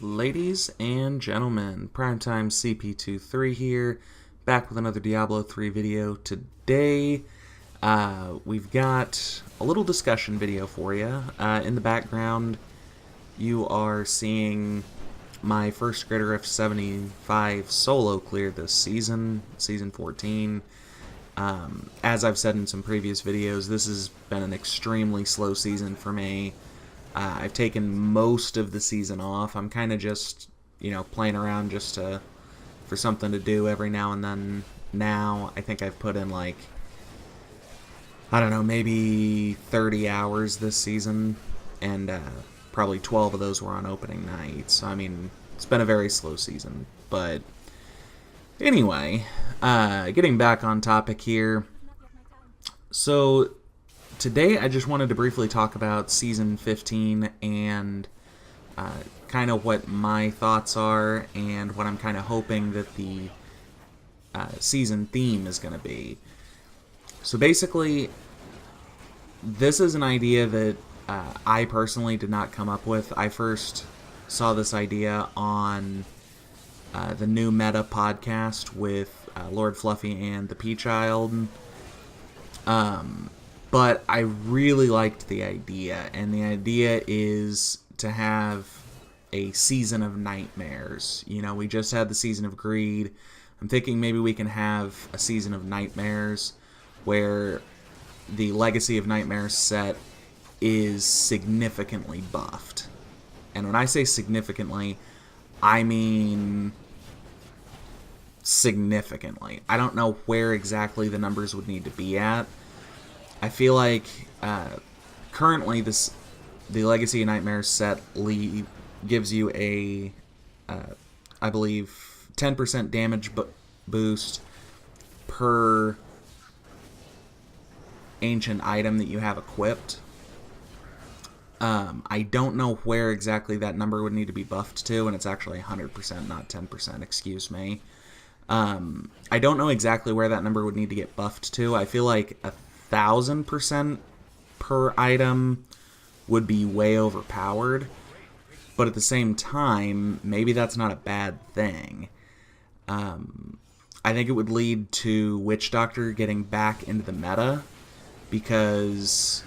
Ladies and gentlemen, Primetime CP23 here, back with another Diablo 3 video. Today, we've got a little discussion video for you. In the background, you are seeing my first Greater F75 solo clear this season, Season 14. As I've said in some previous videos, this has been an extremely slow season for me. I've taken most of the season off. I'm kind of just, playing around just for something to do every now and then. Now, I think I've put in maybe 30 hours this season, and probably 12 of those were on opening night. So, it's been a very slow season. But anyway, getting back on topic here. So, today, I just wanted to briefly talk about Season 15 and kind of what my thoughts are and what I'm kind of hoping that the season theme is going to be. So basically, this is an idea that I personally did not come up with. I first saw this idea on the New Meta podcast with Lord Fluffy and the Peachild. But I really liked the idea, and the idea is to have a season of nightmares. We just had the season of greed. I'm thinking maybe we can have a season of nightmares where the Legacy of Nightmares set is significantly buffed. And when I say significantly, I mean significantly. I don't know where exactly the numbers would need to be at. I feel like currently the Legacy of Nightmares set gives you a, I believe, 10% damage boost per ancient item that you have equipped. I don't know where exactly that number would need to be buffed to, and it's actually 100%, not 10%, excuse me. I don't know exactly where that number would need to get buffed to. I feel like 1,000% per item would be way overpowered, but at the same time, maybe that's not a bad thing. I think it would lead to Witch Doctor getting back into the meta, because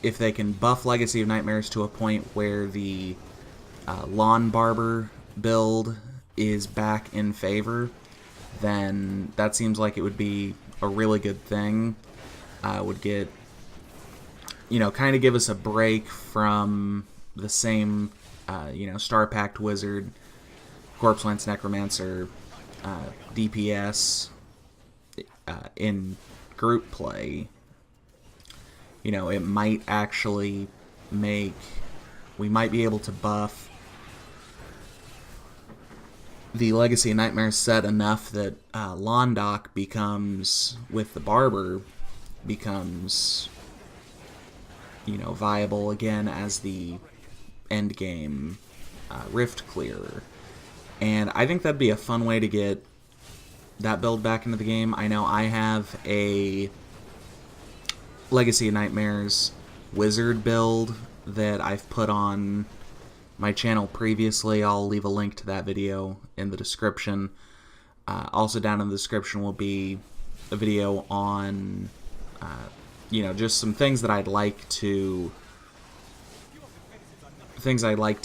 if they can buff Legacy of Nightmares to a point where the Lawn Barber build is back in favor, then that seems like it would be a really good thing. Would get, kind of give us a break from the same, Star Pact Wizard, Corpse Lance Necromancer, DPS in group play. It might actually we might be able to buff the Legacy of Nightmares set enough that Londoc becomes, with the Barber, becomes, viable again as the endgame rift clearer. And I think that'd be a fun way to get that build back into the game. I know I have a Legacy of Nightmares wizard build that I've put on my channel previously. I'll leave a link to that video in the description. Also down in the description will be a video on just some things that I'd like to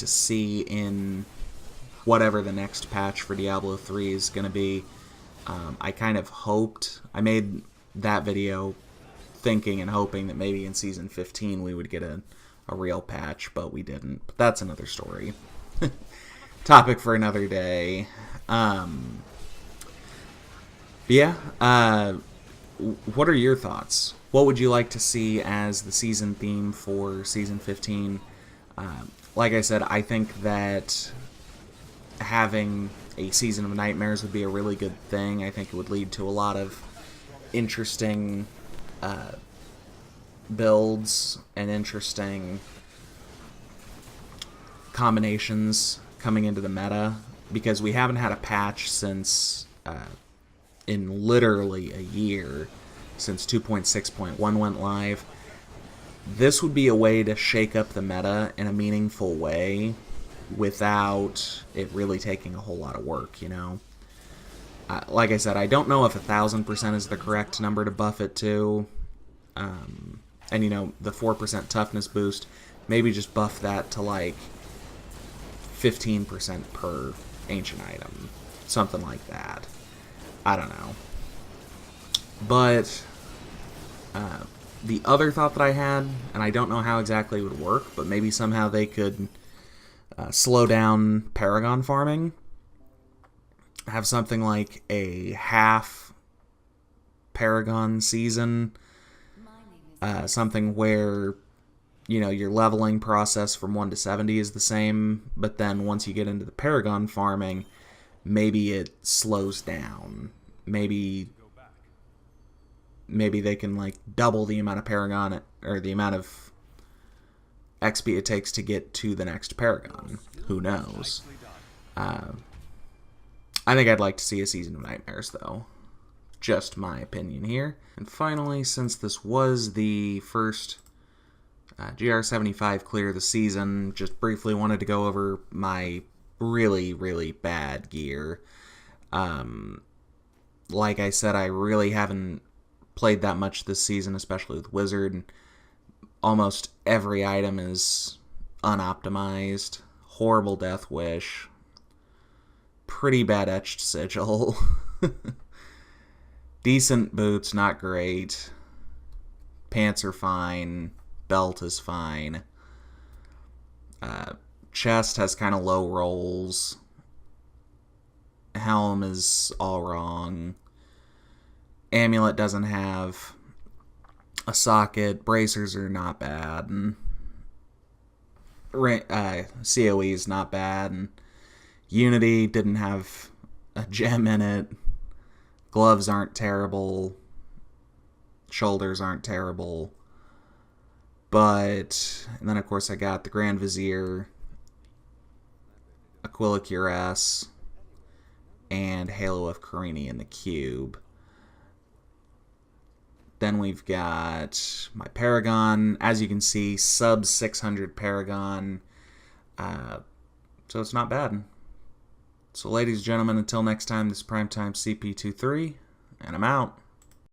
see in whatever the next patch for Diablo 3 is going to be. I made that video thinking and hoping that maybe in Season 15 we would get a real patch, but we didn't. But that's another story. Topic for another day. What are your thoughts? What would you like to see as the season theme for Season 15? Like I said, I think that having a Season of Nightmares would be a really good thing. I think it would lead to a lot of interesting builds and interesting combinations coming into the meta, because we haven't had a patch since in literally a year, since 2.6.1 went live. This would be a way to shake up the meta in a meaningful way without it really taking a whole lot of work, you know? Like I said, I don't know if 1,000% is the correct number to buff it to. And, you know, the 4% toughness boost, maybe just buff that to, like, 15% per ancient item. Something like that. I don't know. But the other thought that I had, and I don't know how exactly it would work, but maybe somehow they could slow down Paragon farming. Have something like a half Paragon season. Something where, you know, your leveling process from 1 to 70 is the same, but then once you get into the Paragon farming, maybe it slows down. Maybe they can, like, double the amount of Paragon, or the amount of XP it takes to get to the next Paragon. Who knows? I think I'd like to see a Season of Nightmares, though. Just my opinion here. And finally, since this was the first GR75 clear of the season, just briefly wanted to go over my really, really bad gear. Like I said, I really haven't played that much this season, especially with Wizard. Almost every item is unoptimized. Horrible Death Wish. Pretty bad Etched Sigil. Decent boots, not great. Pants are fine. Belt is fine. Chest has kind of low rolls. Helm is all wrong. Amulet doesn't have a socket. Bracers are not bad. And COE is not bad. And Unity didn't have a gem in it. Gloves aren't terrible. Shoulders aren't terrible. But, and then of course I got the Grand Vizier, Aquila Cuirass, and Halo of Carini in the cube. Then we've got my Paragon. As you can see, sub 600 Paragon. So it's not bad. So ladies and gentlemen, until next time, this is Primetime CP23, and I'm out.